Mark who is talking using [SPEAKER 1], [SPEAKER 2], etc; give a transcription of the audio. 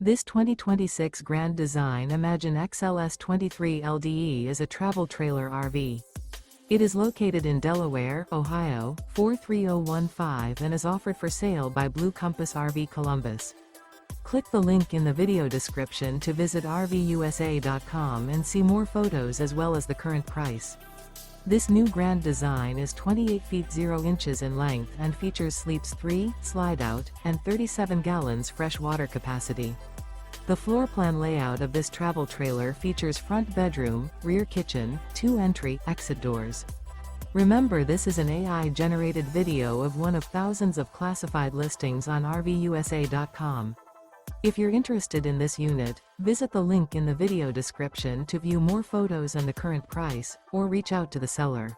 [SPEAKER 1] This 2026 Grand Design Imagine XLS 23 LDE is a travel trailer RV. It is located in Delaware, Ohio, 43015 and is offered for sale by Blue Compass RV Columbus. Click the link in the video description to visit RVUSA.com and see more photos as well as the current price. This new Grand Design is 28 feet 0 inches in length and features sleeps 3, Slideout, and 37 gallons fresh water capacity. The floor plan layout of this travel trailer features front bedroom, rear kitchen, 2 entry/exit doors. Remember, this is an AI-generated video of one of thousands of classified listings on RVUSA.com. If you're interested in this unit, visit the link in the video description to view more photos and the current price, or reach out to the seller.